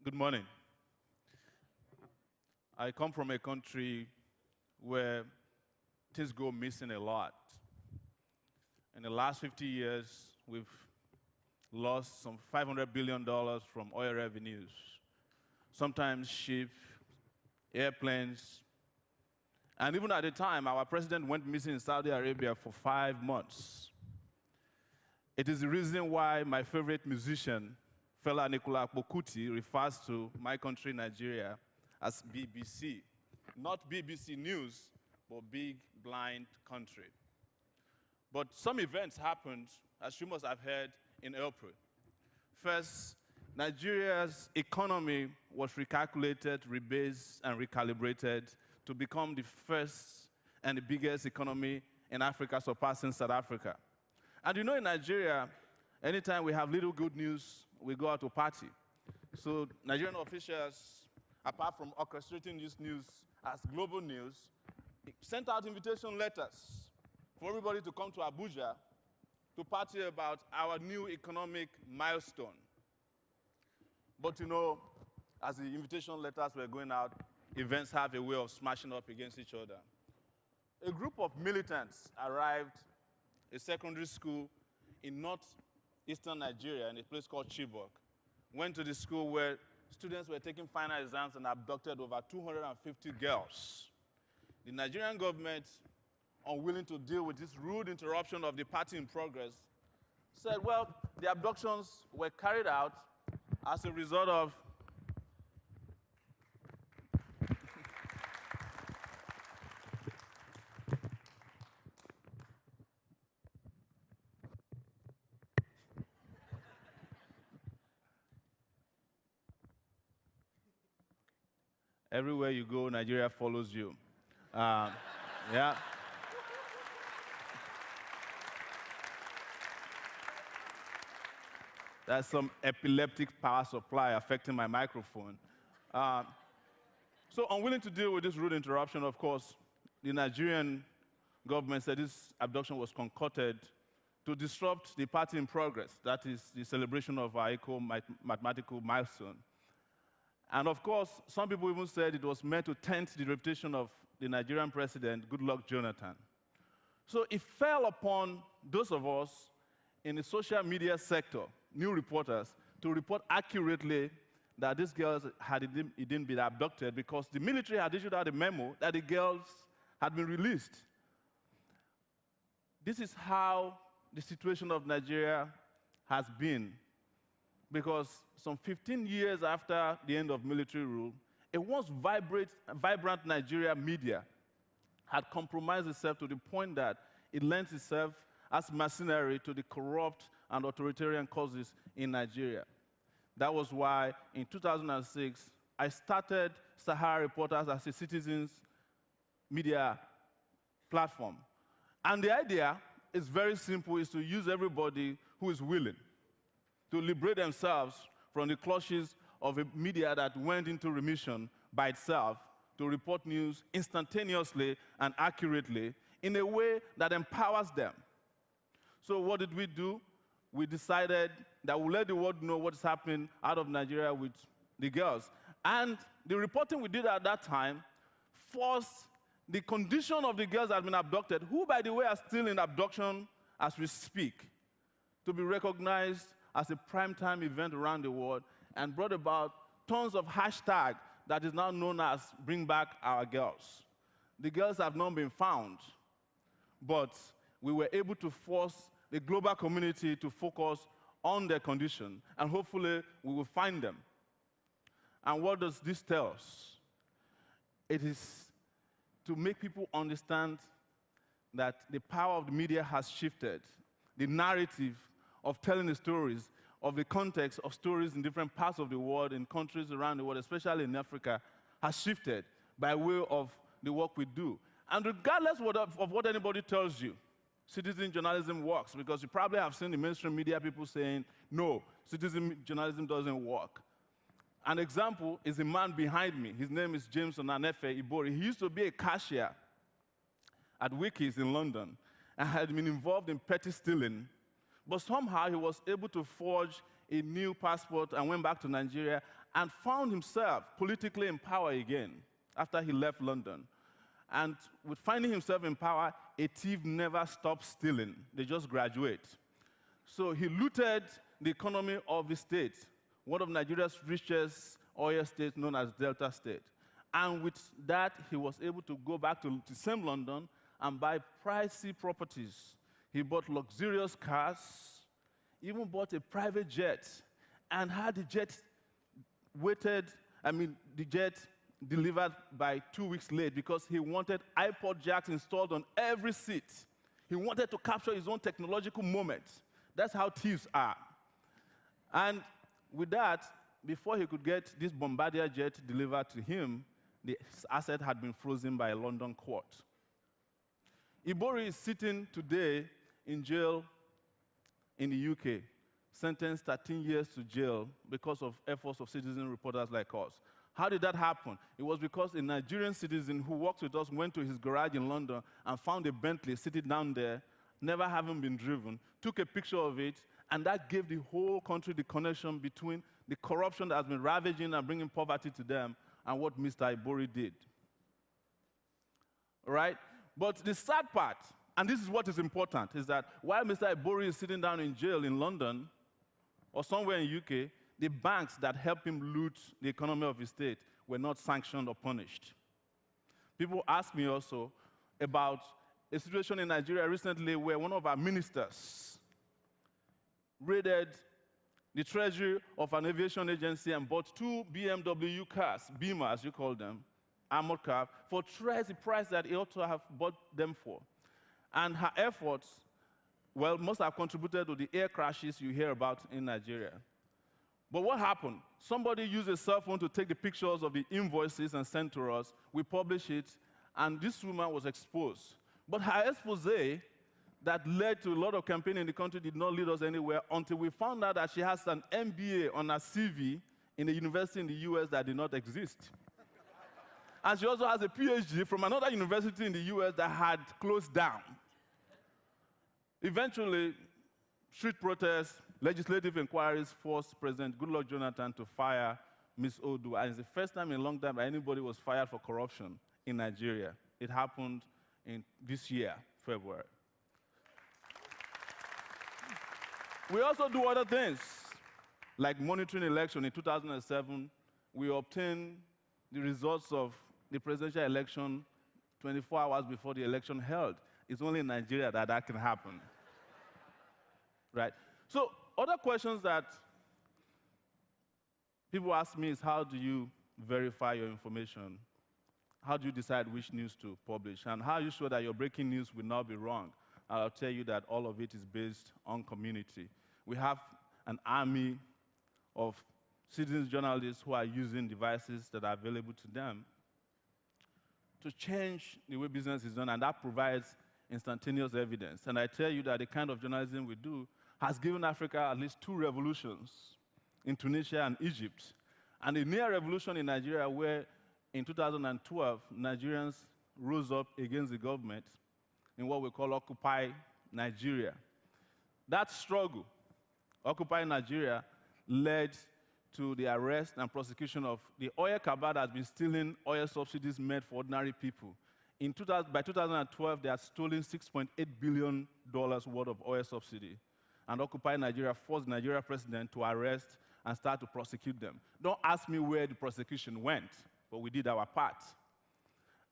Good morning. I come from a country where things go missing a lot. In the last 50 years, we've lost some $500 billion from oil revenues, sometimes ships, airplanes. And even at the time, our president went missing in Saudi Arabia for 5 months. It is the reason why my favorite musician, Fela Nicola Kuti, refers to my country, Nigeria, as BBC. Not BBC News, but Big Blind Country. But some events happened, as you must have heard, in April. First, Nigeria's economy was recalculated, rebased, and recalibrated to become the first and the biggest economy in Africa, surpassing South Africa. And you know, in Nigeria, anytime we have little good news, we go out to party. So Nigerian officials, apart from orchestrating this news as global news, sent out invitation letters for everybody to come to Abuja to party about our new economic milestone. But you know, as the invitation letters were going out, events have a way of smashing up against each other. A group of militants arrived at a secondary school in northeastern Nigeria, in a place called Chibok, went to the school where students were taking final exams and abducted over 250 girls. The Nigerian government, unwilling to deal with this rude interruption of the party in progress, said, well, the abductions were carried out as a result of everywhere you go, Nigeria follows you. Yeah. That's some epileptic power supply affecting my microphone. So unwilling to deal with this rude interruption, of course, the Nigerian government said this abduction was concocted to disrupt the party in progress, that is the celebration of our eco-mathematical milestone. And of course, some people even said it was meant to taint the reputation of the Nigerian president, Goodluck Jonathan. So it fell upon those of us in the social media sector, new reporters, to report accurately that these girls had indeed been abducted because the military had issued out a memo that the girls had been released. This is how the situation of Nigeria has been, because some 15 years after the end of military rule, a once vibrant Nigeria media had compromised itself to the point that it lends itself as mercenary to the corrupt and authoritarian causes in Nigeria. That was why, in 2006, I started Sahara Reporters as a citizens media platform. And the idea is very simple, is to use everybody who is willing to liberate themselves from the clutches of a media that went into remission by itself to report news instantaneously and accurately in a way that empowers them. So what did we do? We decided that we'll let the world know what's happening out of Nigeria with the girls. And the reporting we did at that time forced the condition of the girls that had been abducted, who, by the way, are still in abduction as we speak, to be recognized as a primetime event around the world, and brought about tons of hashtag that is now known as Bring Back Our Girls. The girls have not been found, but we were able to force the global community to focus on their condition, and hopefully we will find them. And what does this tell us? It is to make people understand that the power of the media has shifted. The narrative of telling the stories, of the context of stories in different parts of the world, in countries around the world, especially in Africa, has shifted by way of the work we do. And regardless of what anybody tells you, citizen journalism works, because you probably have seen the mainstream media people saying, no, citizen journalism doesn't work. An example is the man behind me. His name is James Onanefe Ibori. He used to be a cashier at Wikis in London and had been involved in petty stealing. But somehow he was able to forge a new passport and went back to Nigeria and found himself politically in power again after he left London. And with finding himself in power, a thief never stops stealing. They just graduate. So he looted the economy of the state, one of Nigeria's richest oil states known as Delta State. And with that, he was able to go back to the same London and buy pricey properties. He bought luxurious cars, even bought a private jet, and had the jet delivered by 2 weeks late because he wanted iPod jacks installed on every seat. He wanted to capture his own technological moment. That's how thieves are. And with that, before he could get this Bombardier jet delivered to him, the asset had been frozen by a London court. Ibori is sitting today in jail in the UK, sentenced 13 years to jail because of efforts of citizen reporters like us. How did that happen? It was because a Nigerian citizen who worked with us went to his garage in London and found a Bentley sitting down there, never having been driven, took a picture of it, and that gave the whole country the connection between the corruption that has been ravaging and bringing poverty to them and what Mr. Ibori did. All right? But the sad part, and this is what is important, is that while Mr. Ibori is sitting down in jail in London or somewhere in UK, the banks that helped him loot the economy of his state were not sanctioned or punished. People ask me also about a situation in Nigeria recently where one of our ministers raided the treasury of an aviation agency and bought 2 BMW cars, Beamer as you call them, armored car, for twice the price that he ought to have bought them for. And her efforts, well, must have contributed to the air crashes you hear about in Nigeria. But what happened? Somebody used a cell phone to take the pictures of the invoices and send to us. We published it, and this woman was exposed. But her expose that led to a lot of campaigning in the country did not lead us anywhere until we found out that she has an MBA on her CV in a university in the US that did not exist. And she also has a PhD from another university in the US that had closed down. Eventually, street protests, legislative inquiries forced President Goodluck Jonathan to fire Ms. Odu. And it's the first time in a long time that anybody was fired for corruption in Nigeria. It happened in this year, February. We also do other things, like monitoring election. In 2007, we obtained the results of the presidential election 24 hours before the election held. It's only in Nigeria that that can happen. Right? So, other questions that people ask me is, how do you verify your information? How do you decide which news to publish? And how are you sure that your breaking news will not be wrong? I'll tell you that all of it is based on community. We have an army of citizen journalists who are using devices that are available to them to change the way business is done, and that provides instantaneous evidence. And I tell you that the kind of journalism we do has given Africa at least 2 revolutions in Tunisia and Egypt, and a near revolution in Nigeria where in 2012, Nigerians rose up against the government in what we call Occupy Nigeria. That struggle, Occupy Nigeria, led to the arrest and prosecution of the oil cabal that has been stealing oil subsidies made for ordinary people. By 2012, they had stolen $6.8 billion worth of oil subsidy. And Occupy Nigeria forced the Nigerian president to arrest and start to prosecute them. Don't ask me where the prosecution went, but we did our part.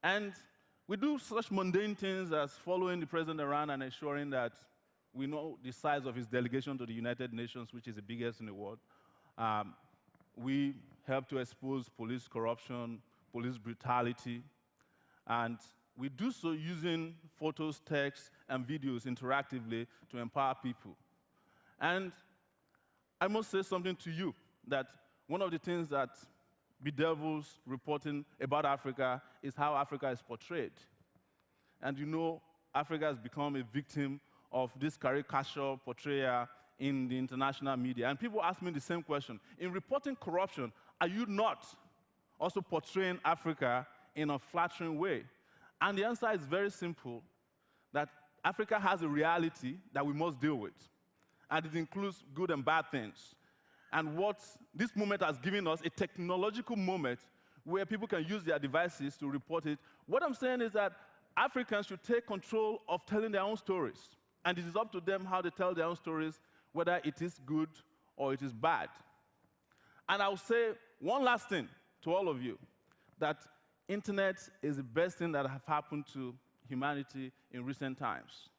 And we do such mundane things as following the president around and ensuring that we know the size of his delegation to the United Nations, which is the biggest in the world. We help to expose police corruption, police brutality, and we do so using photos, text, and videos interactively to empower people. And I must say something to you, that one of the things that bedevils reporting about Africa is how Africa is portrayed. And you know, Africa has become a victim of this caricature portrayal in the international media. And people ask me the same question. In reporting corruption, are you not also portraying Africa in a flattering way? And the answer is very simple, that Africa has a reality that we must deal with. And it includes good and bad things. and what this moment has given us, a technological moment where people can use their devices to report it. What I'm saying is that Africans should take control of telling their own stories. And it is up to them how they tell their own stories, whether it is good or it is bad. And I'll say one last thing to all of you, that internet is the best thing that has happened to humanity in recent times.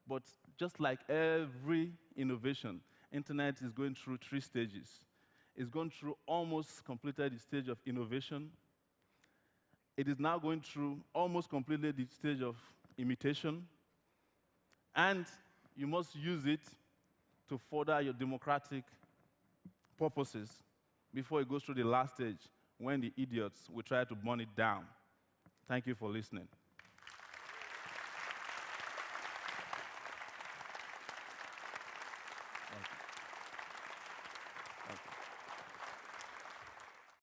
But just like every innovation, internet is going through 3 stages. It's gone through almost completed the stage of innovation. It is now going through almost completely the stage of imitation. And you must use it to further your democratic purposes before it goes through the last stage, when the idiots will try to burn it down. Thank you for listening.